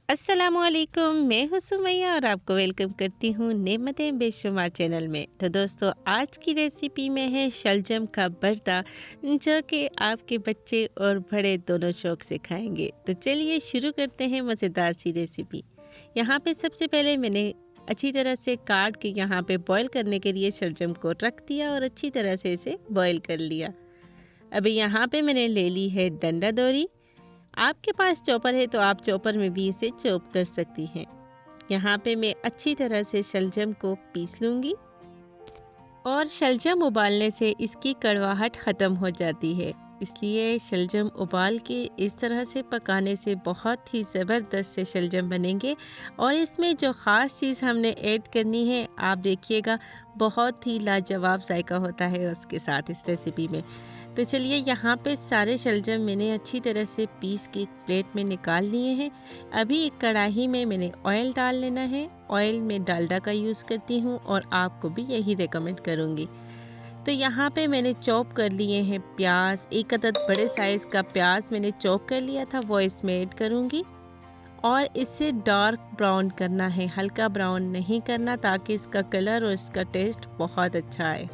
अस्सलामुअलैकुम, मैं हूँ सुमैया और आपको वेलकम करती हूँ नेमतें बेशुमार चैनल में। तो दोस्तों, आज की रेसिपी में है शलजम का भरता, जो कि आपके बच्चे और बड़े दोनों शौक से खाएंगे। तो चलिए शुरू करते हैं मज़ेदार सी रेसिपी। यहाँ पे सबसे पहले मैंने अच्छी तरह से काट के यहाँ पे बॉईल करने के लिए शलजम को रख दिया और अच्छी तरह से इसे बॉईल कर लिया। अभी यहाँ पे मैंने ले ली है डंडा दोरी। आपके पास चॉपर है तो आप चॉपर में भी इसे चॉप कर सकती हैं। यहाँ पे मैं अच्छी तरह से शलजम को पीस लूँगी और शलजम उबालने से इसकी कड़वाहट ख़त्म हो जाती है, इसलिए शलजम उबाल के इस तरह से पकाने से बहुत ही ज़बरदस्त से शलजम बनेंगे। और इसमें जो ख़ास चीज़ हमने ऐड करनी है, आप देखिएगा, बहुत ही लाजवाब जायका होता है उसके साथ इस रेसिपी में। तो चलिए, यहाँ पे सारे शलजम मैंने अच्छी तरह से पीस के एक प्लेट में निकाल लिए हैं। अभी एक कढ़ाई में मैंने ऑयल डाल लेना है। ऑयल में डालडा का यूज़ करती हूँ और आपको भी यही रेकमेंड करूँगी। तो यहाँ पे मैंने चॉप कर लिए हैं प्याज। एक अदद बड़े साइज़ का प्याज मैंने चॉप कर लिया था, वो इसमें ऐड करूँगी और इसे डार्क ब्राउन करना है, हल्का ब्राउन नहीं करना, ताकि इसका कलर और इसका टेस्ट बहुत अच्छा आए।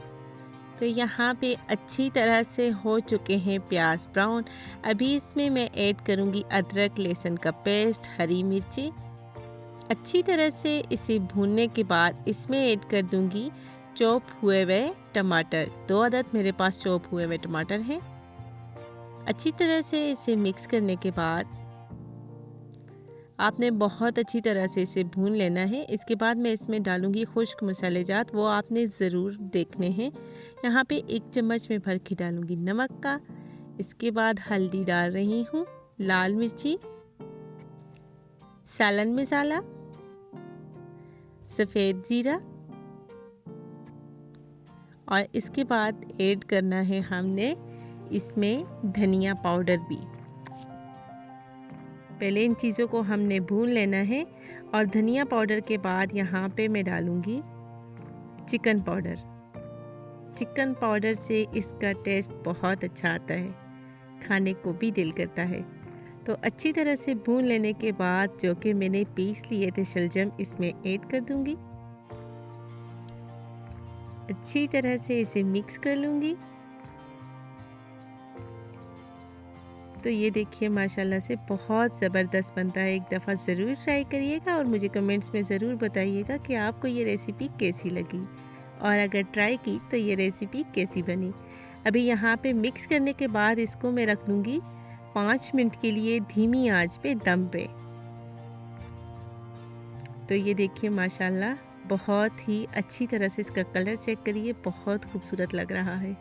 तो यहाँ पे अच्छी तरह से हो चुके हैं प्याज ब्राउन। अभी इसमें मैं ऐड करूँगी अदरक लहसुन का पेस्ट, हरी मिर्ची। अच्छी तरह से इसे भूनने के बाद इसमें ऐड कर दूँगी चॉप हुए हुए टमाटर। 2 अदद मेरे पास चॉप हुए हुए टमाटर हैं। अच्छी तरह से इसे मिक्स करने के बाद आपने बहुत अच्छी तरह से इसे भून लेना है। इसके बाद मैं इसमें डालूँगी खुश्क मसालेजात, वो आपने ज़रूर देखने हैं। यहाँ पे 1 चम्मच में भर के डालूँगी नमक का। इसके बाद हल्दी डाल रही हूँ, लाल मिर्ची, सालन मसाला, सफ़ेद ज़ीरा और इसके बाद ऐड करना है हमने इसमें धनिया पाउडर भी। पहले इन चीज़ों को हमने भून लेना है और धनिया पाउडर के बाद यहाँ पे मैं डालूँगी चिकन पाउडर। चिकन पाउडर से इसका टेस्ट बहुत अच्छा आता है, खाने को भी दिल करता है। तो अच्छी तरह से भून लेने के बाद जो कि मैंने पीस लिए थे शलजम, इसमें ऐड कर दूँगी। अच्छी तरह से इसे मिक्स कर लूँगी। तो ये देखिए, माशाल्लाह से बहुत ज़बरदस्त बनता है। एक दफ़ा ज़रूर ट्राई करिएगा और मुझे कमेंट्स में ज़रूर बताइएगा कि आपको ये रेसिपी कैसी लगी और अगर ट्राई की तो ये रेसिपी कैसी बनी। अभी यहाँ पे मिक्स करने के बाद इसको मैं रख दूँगी 5 मिनट के लिए धीमी आंच पे, दम पे। तो ये देखिए, माशाल्लाह बहुत ही अच्छी तरह से इसका कलर चेक करिए, बहुत खूबसूरत लग रहा है।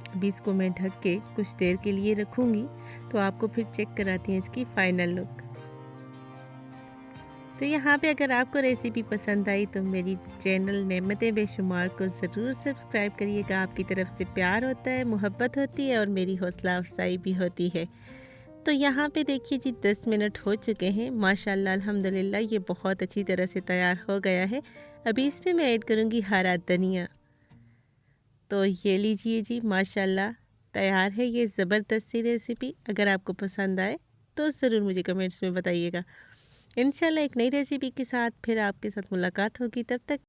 अभी इसको मैं ढक के कुछ देर के लिए रखूँगी, तो आपको फिर चेक कराती हैं इसकी फ़ाइनल लुक। तो यहाँ पे अगर आपको रेसिपी पसंद आई तो मेरी चैनल नेमतें बेशुमार को ज़रूर सब्सक्राइब करिएगा। आपकी तरफ से प्यार होता है, मोहब्बत होती है और मेरी हौसला अफजाई भी होती है। तो यहाँ पे देखिए जी, 10 मिनट हो चुके हैं। माशाल्लाह अल्हम्दुलिल्लाह, ये बहुत अच्छी तरह से तैयार हो गया है। अभी इसमें मैं ऐड करूँगी हरा धनिया। तो ये लीजिए जी, माशाल्लाह तैयार है ये ज़बरदस्त सी रेसिपी। अगर आपको पसंद आए तो ज़रूर मुझे कमेंट्स में बताइएगा। इंशाल्लाह एक नई रेसिपी के साथ फिर आपके साथ मुलाकात होगी। तब तक